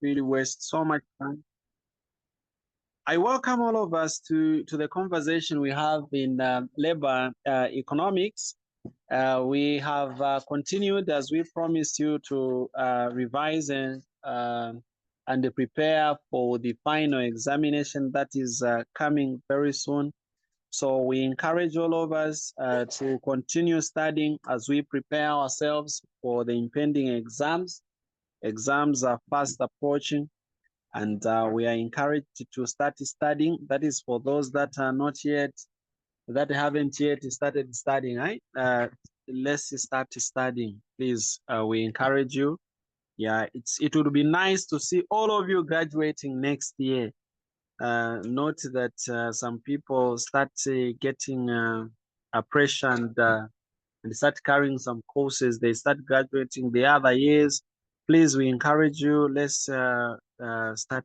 really waste so much time. I welcome all of us to the conversation we have in labor economics. We have continued, as we promised you, to revise and prepare for the final examination that is coming very soon. So we encourage all of us to continue studying as we prepare ourselves for the impending exams. Exams are fast approaching, and we are encouraged to start studying. That is for those that are not yet, that haven't yet started studying, right? Let's start studying, please. We encourage you. Yeah, it would be nice to see all of you graduating next year. Note that some people start getting a pressure and start carrying some courses. They start graduating the other years. Please, we encourage you. Let's start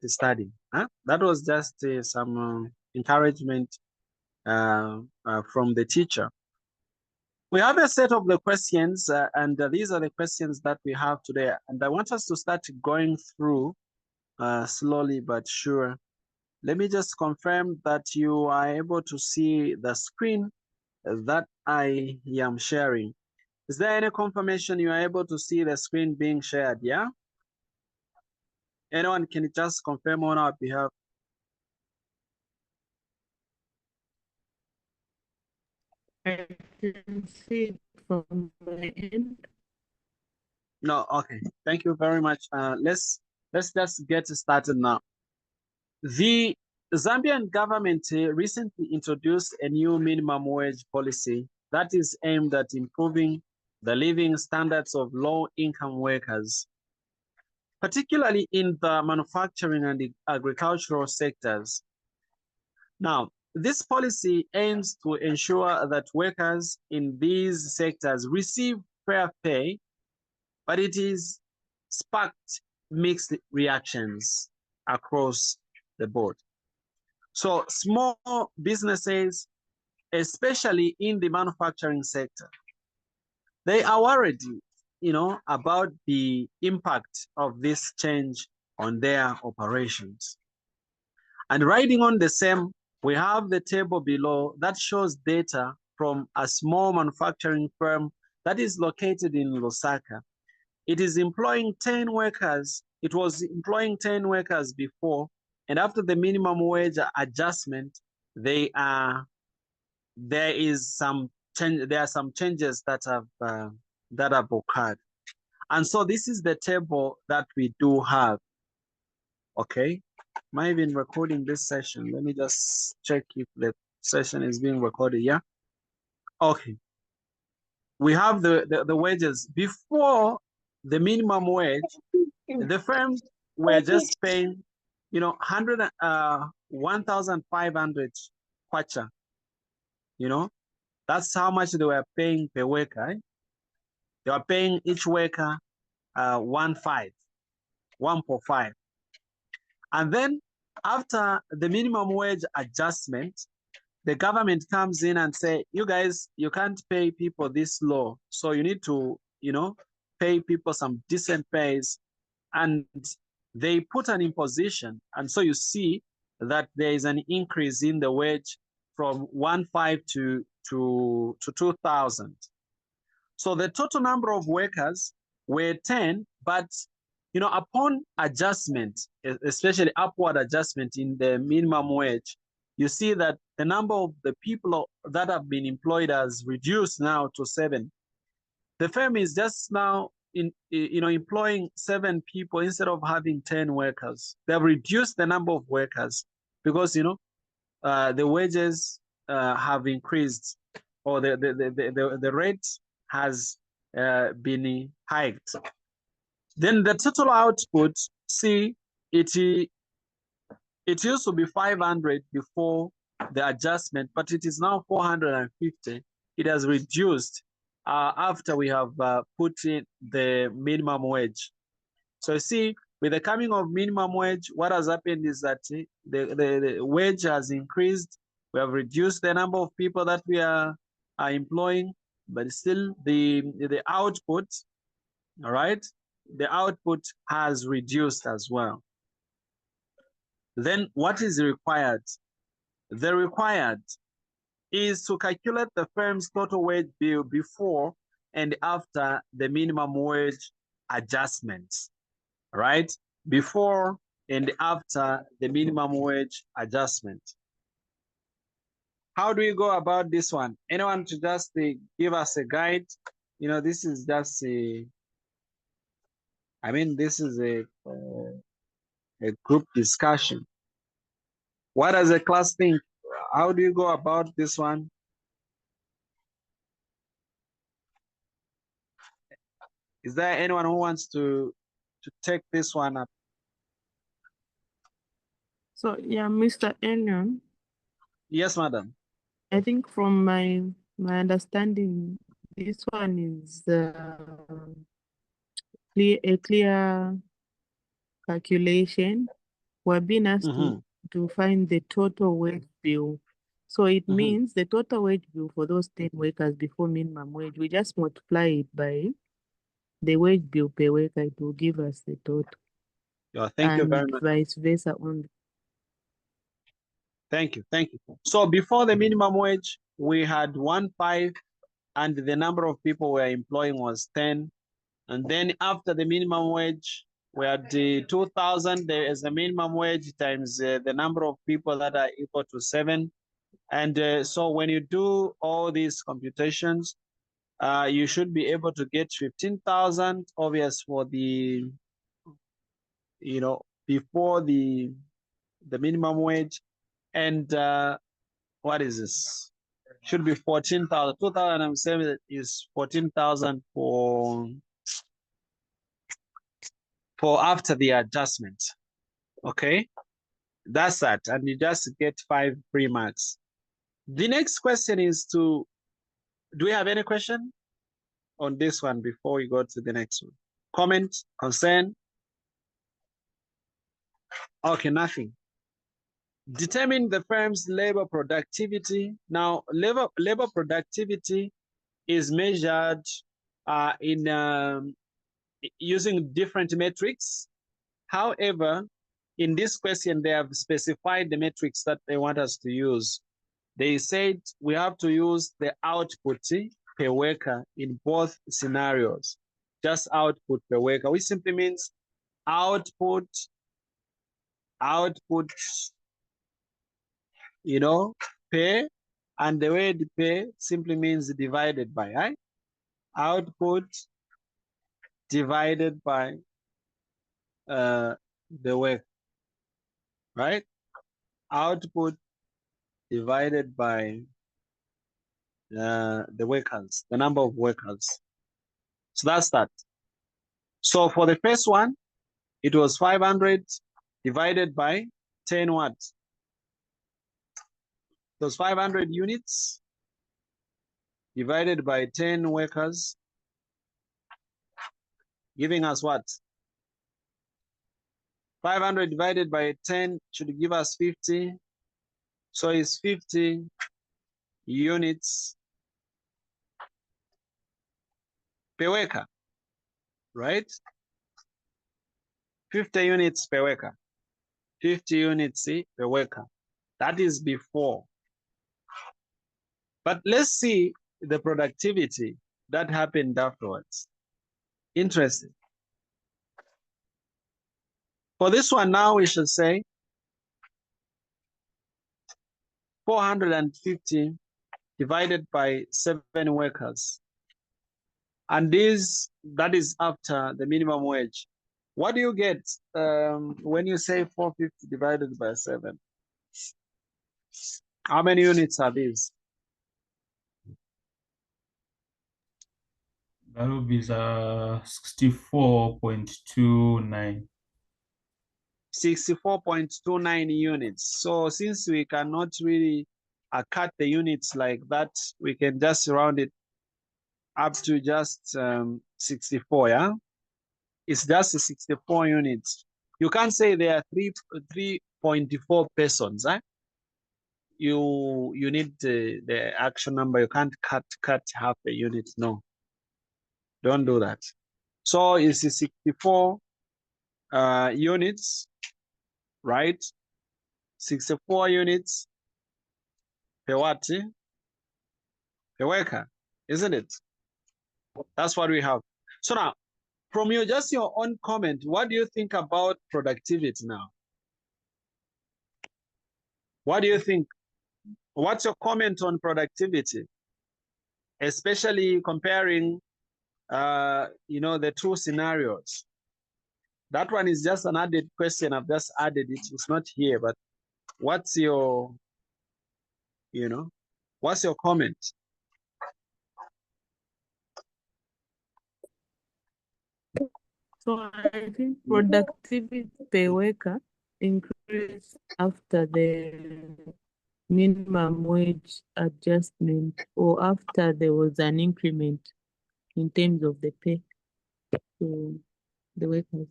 studying. Huh? That was just some encouragement from the teacher. We have a set of the questions, and these are the questions that we have today. And I want us to start going through slowly but sure. Let me just confirm that you are able to see the screen that I am sharing. Is there any confirmation you are able to see the screen being shared? Yeah? Anyone can just confirm on our behalf? I can see it from my end. No, okay. Thank you very much. Let's just get started now. The Zambian government recently introduced a new minimum wage policy that is aimed at improving the living standards of low-income workers, particularly in the manufacturing and the agricultural sectors. Now, this policy aims to ensure that workers in these sectors receive fair pay, but it is sparked mixed reactions across the board. So small businesses, especially in the manufacturing sector, they are worried, about the impact of this change on their operations. And riding on the same, we have the table below that shows data from a small manufacturing firm that is located in Lusaka. It is employing 10 workers. It was employing 10 workers before, and after the minimum wage adjustment, there is some change. There are some changes that have occurred, and so this is the table that we do have. Okay, am I even recording this session? Let me just check if the session is being recorded. Yeah. Okay. We have the wages before the minimum wage. The firms were just paying, 1,500 kwacha. That's how much they were paying per worker. Eh? They were paying each worker 1.5. And then after the minimum wage adjustment, the government comes in and say, you guys, you can't pay people this low. So you need to, pay people some decent pays. And they put an imposition. And so you see that there is an increase in the wage from 1.5 to 2,000. So the total number of workers were 10, but upon adjustment, especially upward adjustment in the minimum wage, you see that the number of the people that have been employed has reduced now to 7. The firm is just now employing 7 people instead of having 10 workers. They've reduced the number of workers because the wages have increased, or the rate has been hiked. Then the total output, see, it used to be 500 before the adjustment, but it is now 450. It has reduced after we have put in the minimum wage. So you see, with the coming of minimum wage, what has happened is that the wage has increased. We have reduced the number of people that we are employing, but still the output, all right, the output has reduced as well. Then what is required? The required is to calculate the firm's total wage bill before and after the minimum wage adjustments, right? Before and after the minimum wage adjustment. How do we go about this one? Anyone to just give us a guide? You know, this is just this is a group discussion. What does the class think? How do you go about this one? Is there anyone who wants to take this one up? So yeah, Mr. Enion. Yes, madam. I think from my understanding, this one is a clear calculation. We're being asked to find the total wage bill. So it means the total wage bill for those 10 workers before minimum wage, we just multiply it by the wage bill per worker, it will give us the total. Yeah, thank you very much. Vice versa only. Thank you. So before the minimum wage, we had 1.5 and the number of people we are employing was 10. And then after the minimum wage, we had 2,000. There is a minimum wage times the number of people that are equal to 7. And so when you do all these computations, you should be able to get 15,000 obvious for the, before the minimum wage. And what is this? Should be 14,000. 2,007 is 14,000 for after the adjustment. Okay, that's that, and you just get 5 free marks. The next question is do we have any question on this one before we go to the next one? Comment, concern? Okay, nothing. Determine the firm's labor productivity. Now, labor productivity is measured in using different metrics. However, in this question, they have specified the metrics that they want us to use. They said we have to use the output per worker in both scenarios. Just output per worker, which simply means output, pay, and the word pay simply means divided by, right? Output divided by the work, right? Output divided by the workers, the number of workers. So that's that. So for the first one, it was 500 divided by 10 what? It was 500 units divided by 10 workers, giving us what? 500 divided by 10 should give us 50. So it's 50 units per worker, right? 50 units per worker. 50 units per worker. That is before. But let's see the productivity that happened afterwards. Interesting. For this one now, we should say 450 divided by 7 workers. And that is after the minimum wage. What do you get when you say 450 divided by 7? How many units are these? That will be 64.29. 64.29 units. So since we cannot really cut the units like that, we can just round it up to just 64, yeah? It's just 64 units. You can't say there are 3.4 persons, eh? You need the actual number. You can't cut half a unit, no. Don't do that. So it's 64 units, right? 64 units per what? Per worker, isn't it? That's what we have. So now, from just your own comment, what do you think about productivity now? What do you think? What's your comment on productivity? Especially comparing, the two scenarios. That one is just an added question. I've just added it. It's not here, but what's your, what's your comment? So I think productivity per worker increased after the minimum wage adjustment or after there was an increment in terms of the pay to the workers.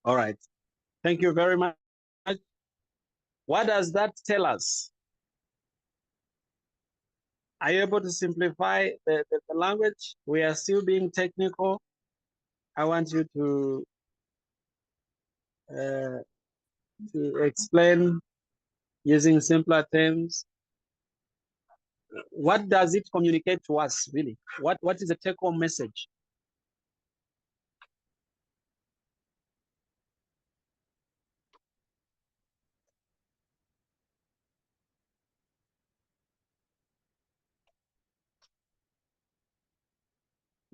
All right. Thank you very much. What does that tell us? Are you able to simplify the language? We are still being technical. I want you to explain using simpler terms. What does it communicate to us, really? What is the take-home message?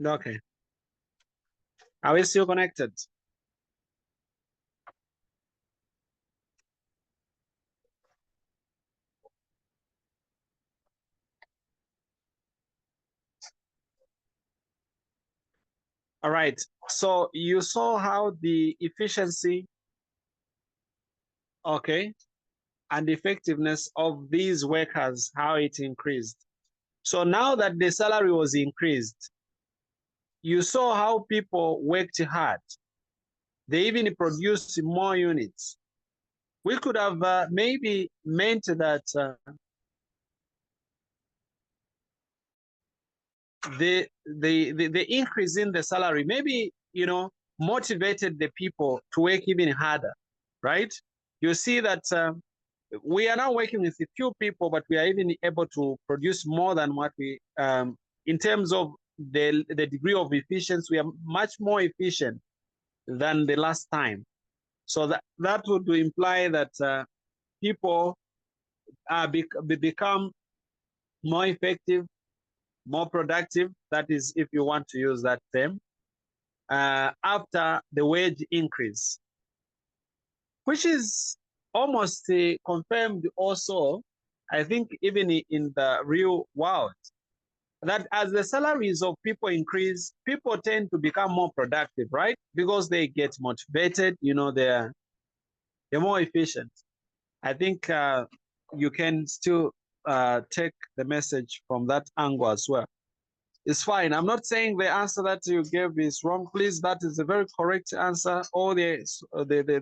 Okay. Are we still connected? All right. So you saw how the efficiency, okay, and effectiveness of these workers, how it increased. So now that the salary was increased, you saw how people worked hard. They even produced more units. We could have maybe meant that the increase in the salary maybe, motivated the people to work even harder, right? You see that we are now working with a few people, but we are even able to produce more than what we, in terms of the degree of efficiency, we are much more efficient than the last time. So that would imply that people become more effective, more productive. That is, if you want to use that term, after the wage increase, which is almost confirmed also, I think, even in the real world, that as the salaries of people increase, people tend to become more productive, right? Because they get motivated, they're more efficient. I think you can still take the message from that angle as well. It's fine. I'm not saying the answer that you gave is wrong. Please, that is a very correct answer. All the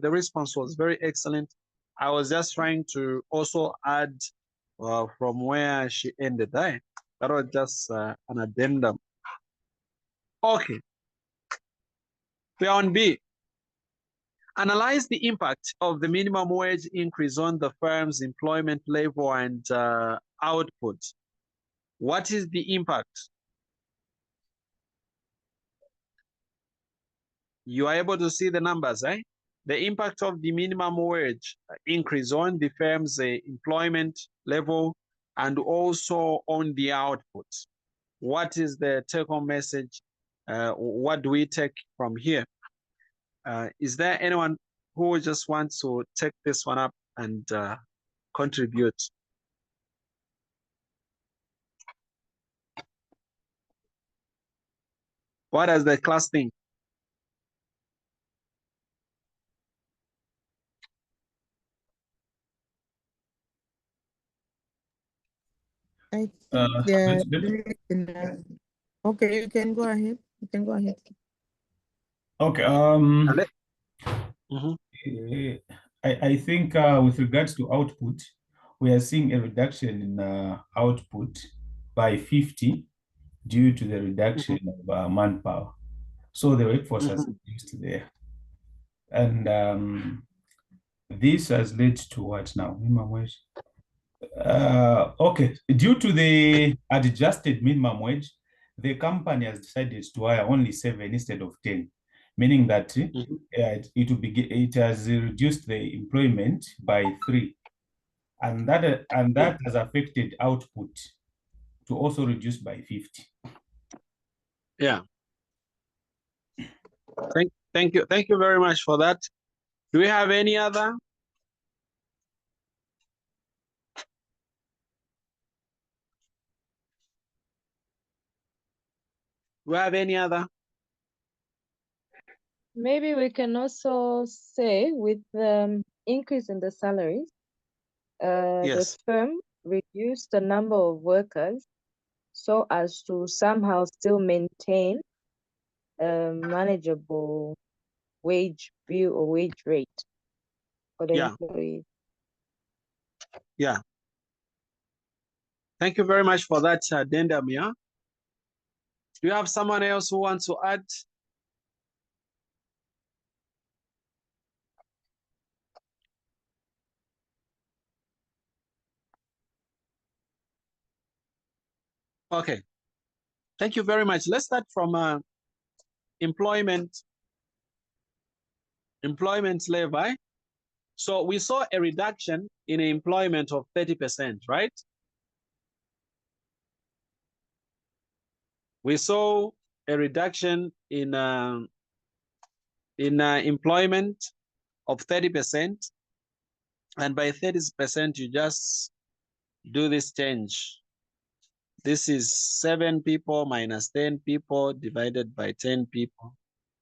response was very excellent. I was just trying to also add from where she ended. That was just an addendum. Okay. We are on B. Analyze the impact of the minimum wage increase on the firm's employment level and output. What is the impact? You are able to see the numbers, eh? The impact of the minimum wage increase on the firm's employment level and also on the output. What is the take-home message? What do we take from here? Is there anyone who just wants to take this one up and contribute? What does the class think? I think they're let's- okay, you can go ahead. You can go ahead. Okay. I think with regards to output, we are seeing a reduction in output by 50 due to the reduction of manpower. So the workforce has reduced there. And this has led to what now? Minimum wage. Okay, due to the adjusted minimum wage, the company has decided to hire only 7 instead of 10, meaning that it has reduced the employment by 3, and that has affected output to also reduce by 50. Yeah. Thank you very much for that. Do we have any other? Do we have any other? Maybe we can also say with the increase in the salaries, Yes. the firm reduced the number of workers so as to somehow still maintain a manageable wage bill or wage rate for the employees. Yeah. Thank you very much for that addendum, yeah. Do you have someone else who wants to add? Okay. Thank you very much. Let's start from employment levy. So we saw a reduction in employment of 30%, right? We saw a reduction in employment of 30%, and by 30% you just do this change. This is 7 people minus 10 people divided by 10 people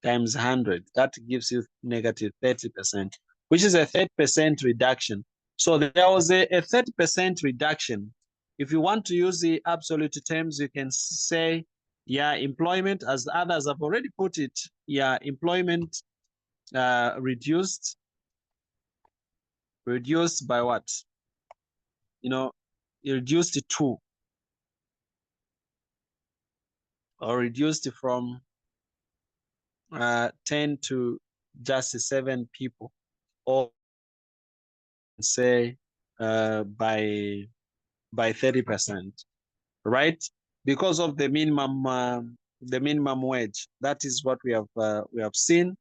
times 100. That gives you negative 30%, which is a 30% reduction. So there was a 30% reduction. If you want to use the absolute terms, you can say, yeah, employment, as others have already put it, yeah, employment reduced by what? You know, it reduced to 2, or reduced from 10 to just 7 people, or say by 30%, right? Because of the minimum wage. That is what we have seen.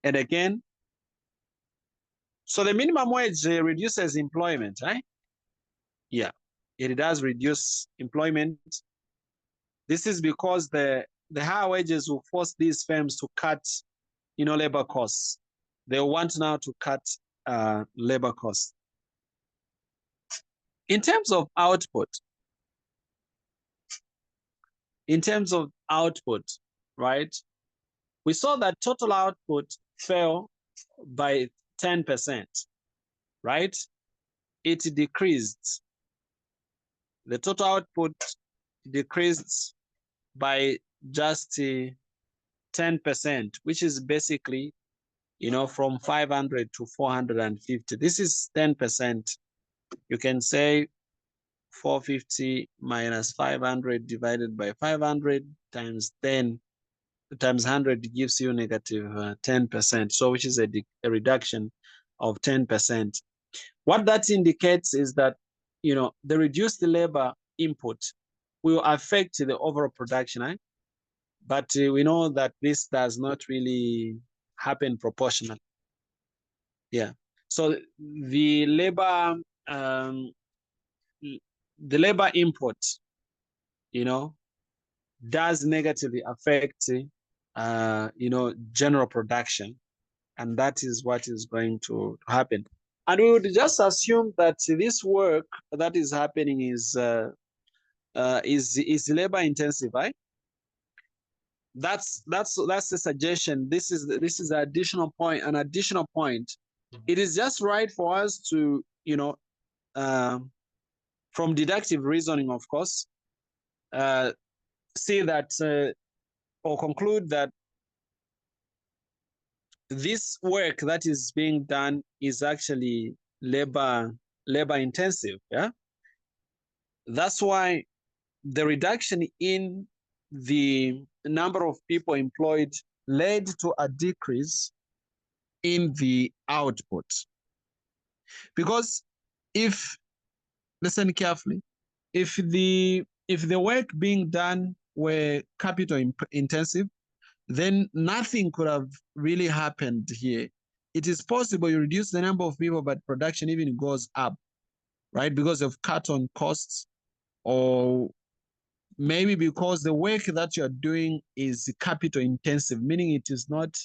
And again, so the minimum wage reduces employment, right? Yeah, it does reduce employment. This is because the higher wages will force these firms to cut, labor costs. They want now to cut labor costs. In terms of output, right? We saw that total output fell by 10%, right? It decreased. The total output decreased by just 10%, which is basically, from 500 to 450. This is 10%. You can say 450 minus 500 divided by 500 times 10 times 100 gives you negative 10%. So which is a reduction of 10%. What that indicates is that, the reduced labor input will affect the overall production, right? But we know that this does not really happen proportionally. Yeah. So the labor input, does negatively affect, general production, and that is what is going to happen. And we would just assume that this work that is happening is labor intensive, right? That's the suggestion. This is an additional point. It is just right for us to, from deductive reasoning, of course, see that or conclude that this work that is being done is actually labor intensive. Yeah, that's why the reduction in the number of people employed led to a decrease in the output. Because if, listen carefully, if the work being done were capital intensive, then nothing could have really happened here. It is possible you reduce the number of people, but production even goes up, right? Because of cut on costs, or maybe because the work that you're doing is capital intensive, meaning it is not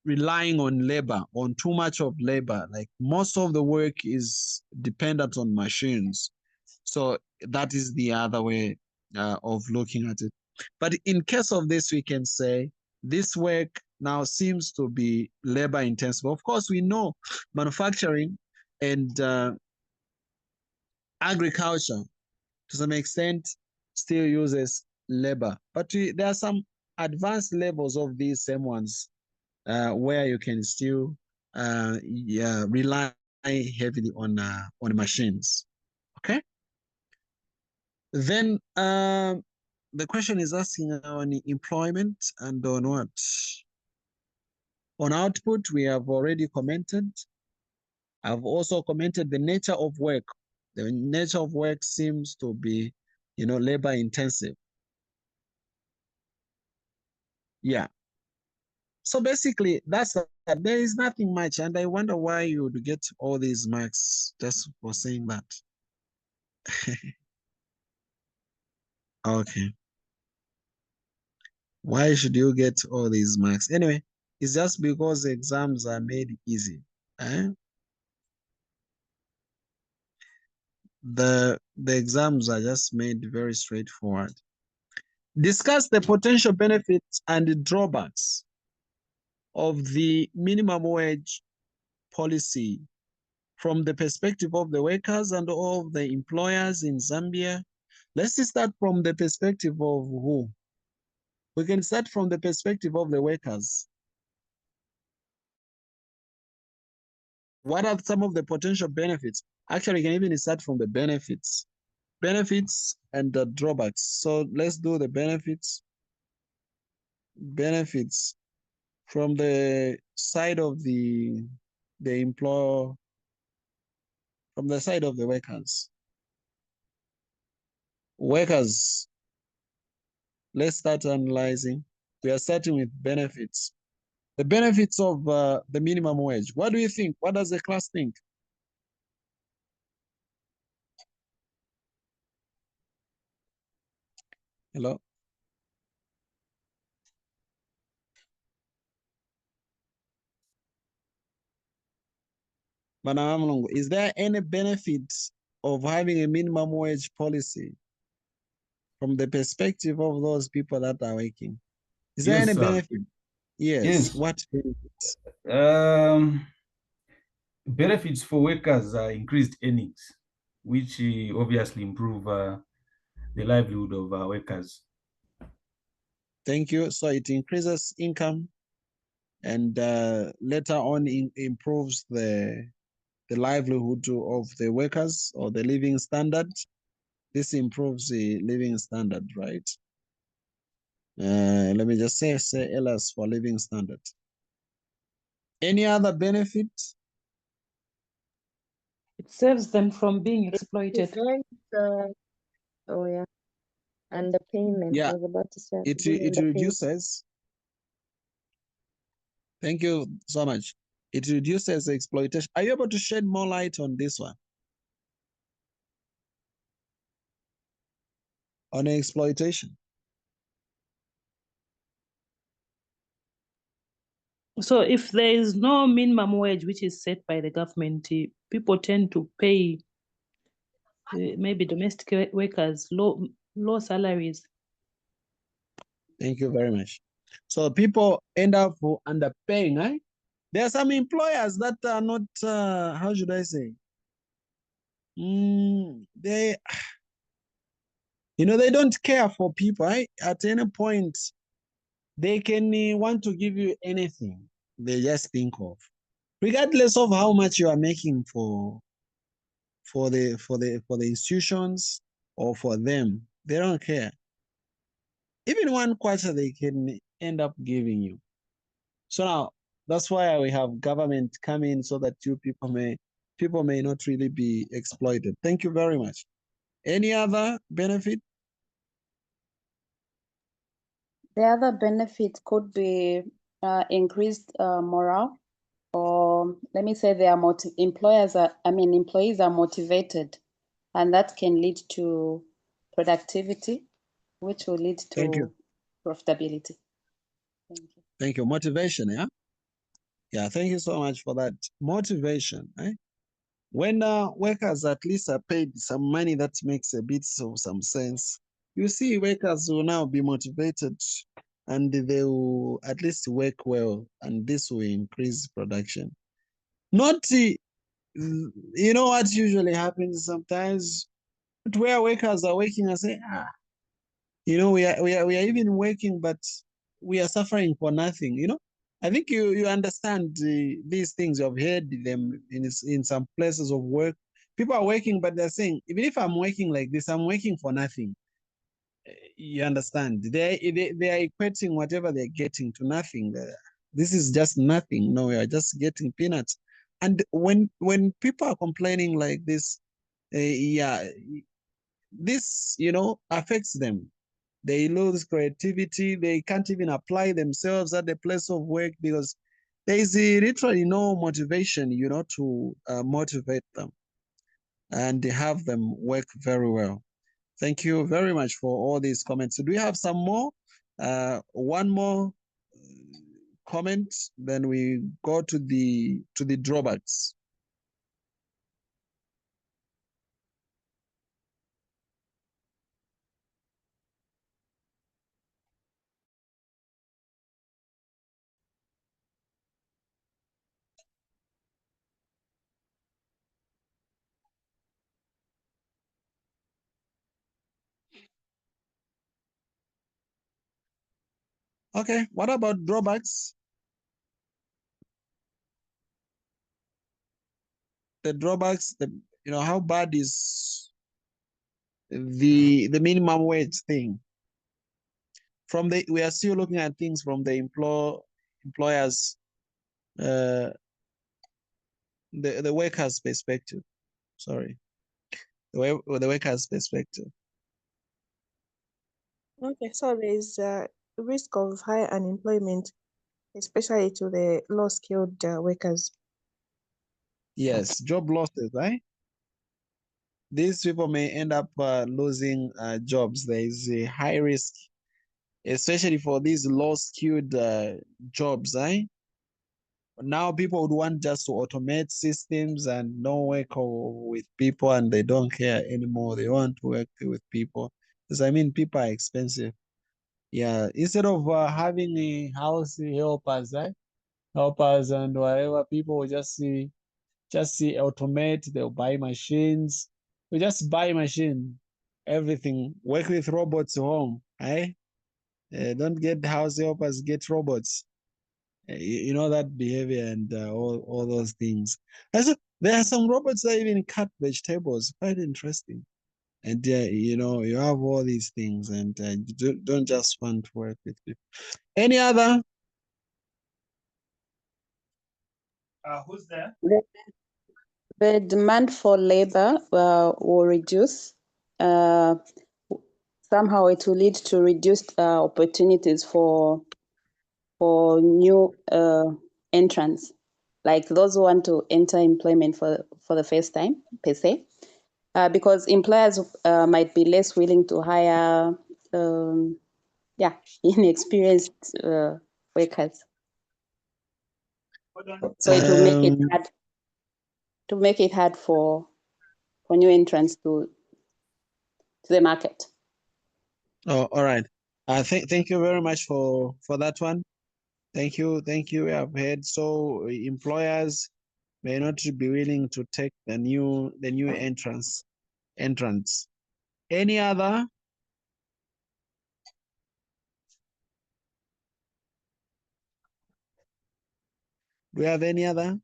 relying on labor, on too much of labor. Like most of the work is dependent on machines. So that is the other way of looking at it. But in case of this, we can say this work now seems to be labor intensive. Of course, we know manufacturing and agriculture to some extent still uses labor, but there are some advanced levels of these same ones where you can still rely heavily on machines. Okay. Then the question is asking on employment and on what? On output, we have already commented. I've also commented the nature of work. The nature of work seems to be, labor intensive. Yeah. So basically, that's that. There is nothing much, and I wonder why you would get all these marks just for saying that. Okay. Why should you get all these marks? Anyway, it's just because the exams are made easy. Eh? The exams are just made very straightforward. Discuss the potential benefits and the drawbacks of the minimum wage policy from the perspective of the workers and of the employers in Zambia. Let's start from the perspective of who? We can start from the perspective of the workers. What are some of the potential benefits? Actually, you can even start from the benefits. Benefits and the drawbacks. So let's do the benefits. Benefits from the side of the employer, from the side of the workers. Workers, let's start analyzing. We are starting with benefits. The benefits of the minimum wage. What do you think? What does the class think? Hello? Is there any benefit of having a minimum wage policy from the perspective of those people that are working? Is there any benefit? Yes. What benefits? Benefits for workers are increased earnings, which obviously improve the livelihood of workers. Thank you. So it increases income and later on improves the livelihood of the workers or the living standard. This improves the living standard, right? Let me just say LS for living standard. Any other benefit? It saves them from being exploited. Oh yeah, and the payment. Yeah, I was about to say it reduces. Thank you so much. It reduces exploitation. Are you able to shed more light on this one? On exploitation? So if there is no minimum wage which is set by the government, people tend to pay maybe domestic workers low salaries. Thank you very much. So people end up underpaying, right? There are some employers that are not, how should I say? They don't care for people, right? At any point, they can want to give you anything they just think of, regardless of how much you are making for the institutions or for them. They don't care. even 1/4 they can end up giving you. So now that's why we have government come in so that people may not really be exploited. Thank you very much. Any other benefit? The other benefit could be increased morale, or let me say employees are motivated, and that can lead to productivity, which will lead Thank you. to profitability. Thank you. Thank you. Motivation, yeah? Yeah, thank you so much for that. Motivation, eh? When workers at least are paid some money that makes a bit of some sense, you see workers will now be motivated and they will at least work well, and this will increase production. Not, you know what usually happens sometimes, where workers are working and say, you know, we are even working, but we are suffering for nothing, you know. I think you understand these things. You've heard them in some places of work. People are working, but they're saying, even if I'm working like this, I'm working for nothing. You understand? They are equating whatever they're getting to nothing. This is just nothing. No, we are just getting peanuts. And when people are complaining like this, yeah, this, you know, affects them. They lose creativity. They can't even apply themselves at the place of work because there is literally no motivation, you know, to motivate them and have them work very well. Thank you very much for all these comments. So do we have some more? One more comment, then we go to the drawbacks. Okay, what about drawbacks? The drawbacks, you know, how bad is the minimum wage thing? We are still looking at things from the employers, the workers' perspective. Sorry, the workers' perspective. Okay, so there is a risk of high unemployment, especially to the low-skilled workers. Yes, job losses, right? These people may end up losing jobs. There is a high risk, especially for these low-skilled jobs, right? Now people would want just to automate systems and no work with people, and they don't care anymore. They want to work with people. Because I mean, people are expensive. Yeah, instead of having a house helpers, right? Helpers and whatever, people will just see automate. They'll buy machines. We just buy machine, everything. Work with robots home, right? Don't get house helpers, get robots. You know that behavior and all those things. And so there are some robots that even cut vegetables. Quite interesting. And you know, you have all these things, and you don't just want to work with people. Any other? Who's there? The demand for labor will reduce. Somehow it will lead to reduced opportunities for new entrants, like those who want to enter employment for the first time, per se, because employers might be less willing to hire inexperienced workers. So it will make it hard for new entrants to the market. Oh, all right. Thank you very much for that one. Thank you. We have heard. So employers may not be willing to take the new entrants. Any other? Do we have any other?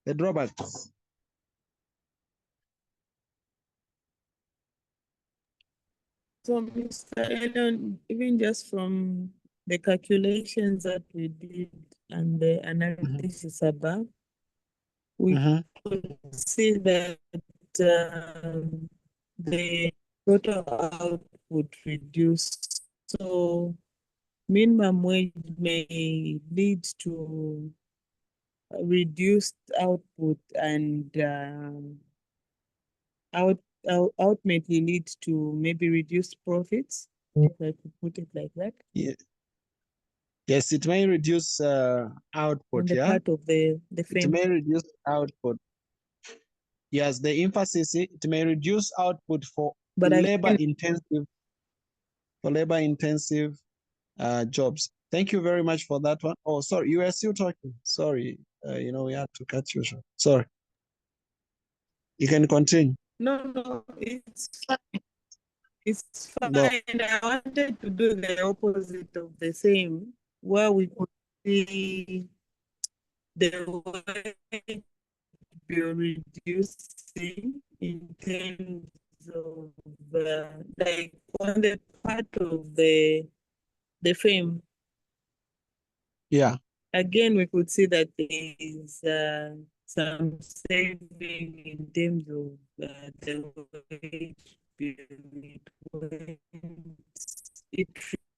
The drawbacks. So, Mr. Ellen, even just from the calculations that we did and the analysis above, we could see that the total output reduced. So minimum wage may lead to reduced output and ultimately lead to maybe reduced profits, if I could put it like that. Yeah. Yes, it may reduce output. On the Yeah, part of the it firm. may reduce output. Yes, the emphasis, it may reduce output for But labor again, intensive jobs. Thank you very much for that one. Oh, sorry, you were still talking. Sorry, you know, we had to cut you short. Sorry. You can continue. no, it's fine. It's No. fine. I wanted to do the opposite of the same, where we could see the way you're reducing in terms of like on the part of the firm. Yeah. Again, we could see that there is some saving in terms of the wage bill. It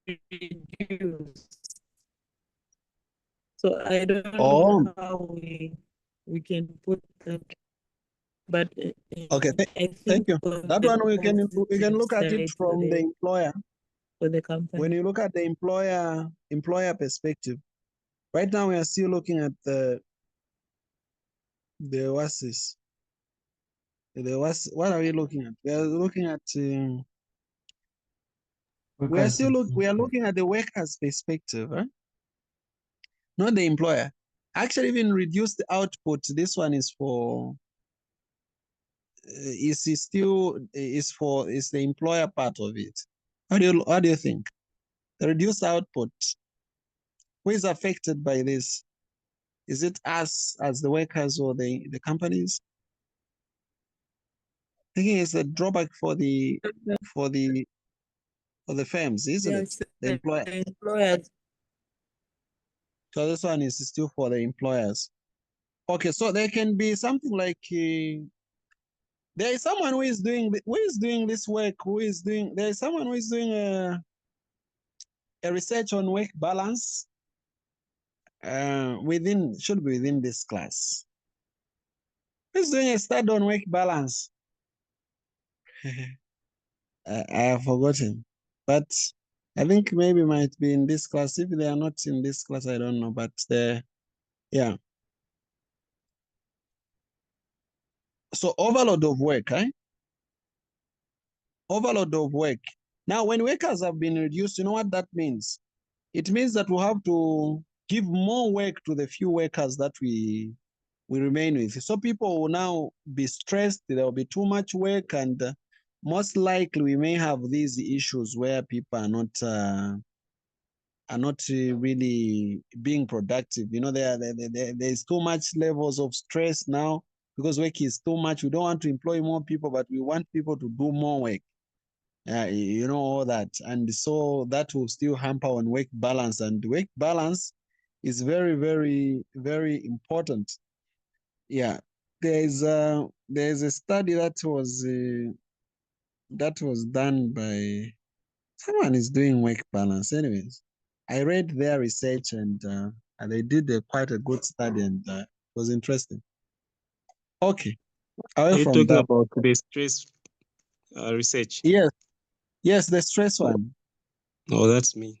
reduced. So I don't Oh, know how we can put that, but okay. I Thank think you. on That the one we can positive look at it side from the employer. for the company. When you look at the employer perspective, right now we are still looking at the what's this? What are we looking at? We are looking at we are looking at the worker's perspective, huh? Not the employer. Actually, even reduce the output. This one is for is still is the employer part of it. How do you think? The reduced output. Who is affected by this? Is it us as the workers or the companies? Thinking it's a drawback for the firms, isn't it? Yes, The employer. the employers. So this one is still for the employers. Okay, so there can be something like there is someone who is doing this work. There is someone who is doing a research on work balance should be within this class. Who's doing a study on work balance? I have forgotten, but I think maybe might be in this class. If they are not in this class, I don't know, but yeah. So overload of work, eh? Overload of work. Now, when workers have been reduced, you know what that means? It means that we have to give more work to the few workers that we remain with. So people will now be stressed. There will be too much work, and most likely we may have these issues where people are not really being productive. You know, there's too much levels of stress now because work is too much. We don't want to employ more people, but we want people to do more work. You know, all that. And so that will still hamper on work balance. And work balance is very, very, very important. Yeah. There's a study that was done by someone is doing work balance. Anyways, I read their research and they did quite a good study and it was interesting. Okay. Are Away you from talking that. about the stress research? Yes, the stress one. Oh, that's me.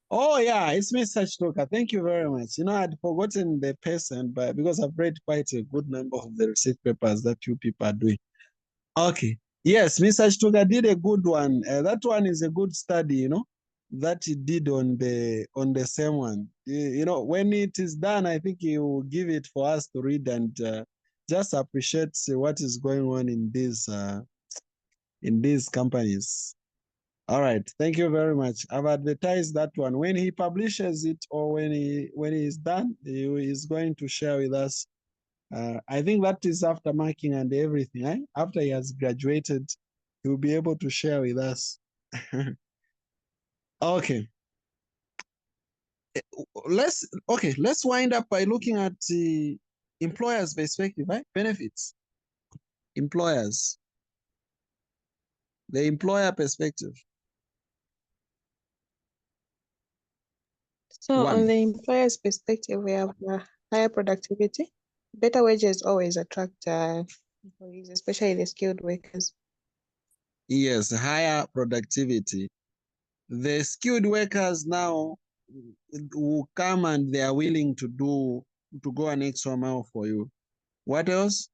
Oh yeah, it's me, Such Talker. Thank you very much. You know, I'd forgotten the person, but because I've read quite a good number of the research papers that you people are doing. Okay. Yes, Mr. Shtuka did a good one. That one is a good study, you know, that he did on the same one. You know, when it is done, I think he will give it for us to read and just appreciate what is going on in these companies. All right, thank you very much. I've advertised that one. When he publishes it or when he is done, he is going to share with us. I think that is after marking and everything. After he has graduated, he will be able to share with us Okay. Let's wind up by looking at the employer's perspective, right? Benefits. Employers. The employer perspective. So One. on the employer's perspective, we have higher productivity. Better wages always attract employees, especially the skilled workers. Yes, higher productivity. The skilled workers now will come and they are willing to go an extra mile for you. What else?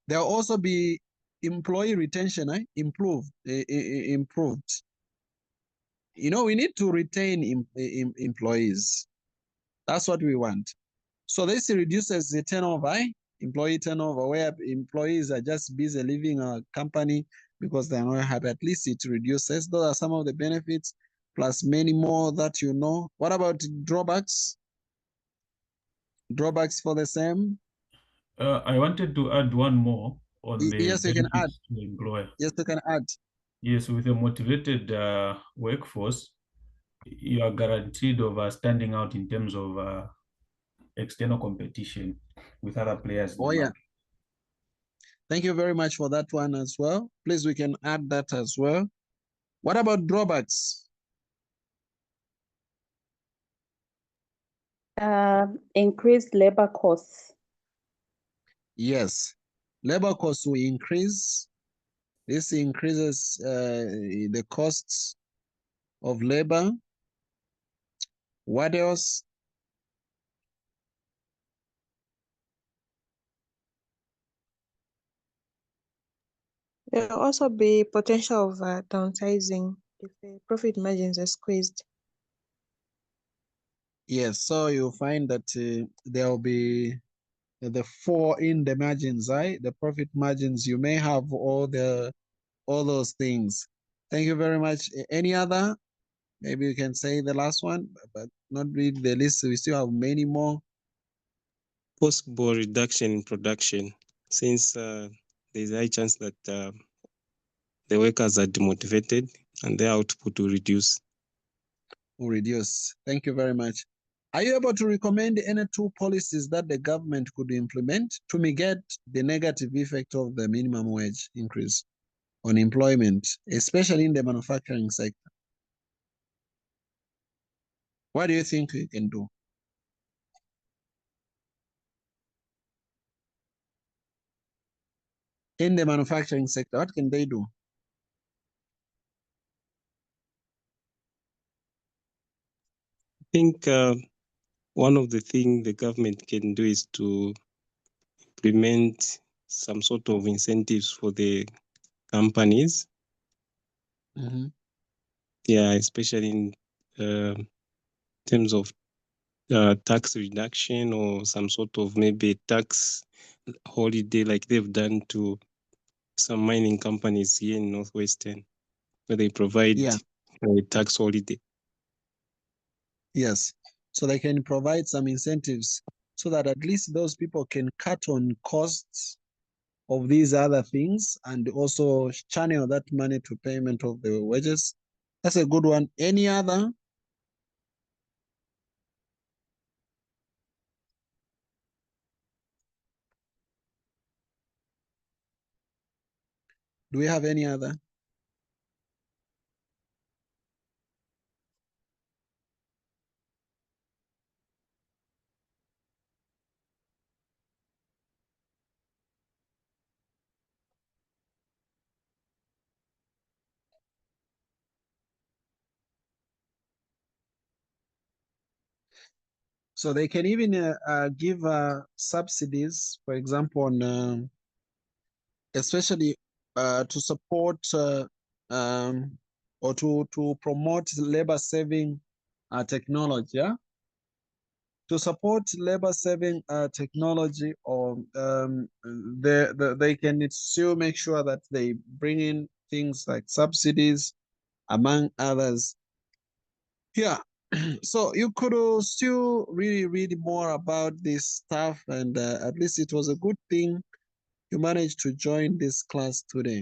There'll also be employee retention, improved. You know, we need to retain employees. That's what we want. So this reduces the turnover, employee turnover, where employees are just busy leaving a company because they're not happy. At least it reduces. Those are some of the benefits, plus many more that you know. What about drawbacks? Drawbacks for the same? I wanted to add one more on the Yes, you can add. benefits to the employer. Yes, you can add. Yes, with a motivated workforce, you are guaranteed of standing out in terms of external competition with other players in the Oh, yeah. market. Thank you very much for that one as well. Please, we can add that as well. What about drawbacks? Increased labor costs. Yes, labor costs will increase. This increases the costs of labor. What else? There will also be potential of downsizing if the profit margins are squeezed. Yes, so you'll find that there will be the fall in the margins, right? The profit margins. You may have all those things. Thank you very much. Any other? Maybe you can say the last one, but not read the list. We still have many more. Possible reduction in production, since there's a high chance that the workers are demotivated and their output will reduce. Will reduce. Thank you very much. Are you able to recommend any two policies that the government could implement to mitigate the negative effect of the minimum wage increase on employment, especially in the manufacturing sector? What do you think we can do? In the manufacturing sector, what can they do? I think one of the things the government can do is to implement some sort of incentives for the companies. Mm-hmm. Yeah, especially in terms of tax reduction or some sort of maybe tax holiday like they've done to some mining companies here in Northwestern, where they provide a tax holiday. Yes. So they can provide some incentives so that at least those people can cut on costs of these other things and also channel that money to payment of the wages. That's a good one. Any other? Do we have any other? So they can even give subsidies, for example, on especially to support or to promote labor saving technology. Yeah, to support labor saving technology, or they can still make sure that they bring in things like subsidies, among others. Yeah. So you could still really read more about this stuff, and at least it was a good thing you managed to join this class today.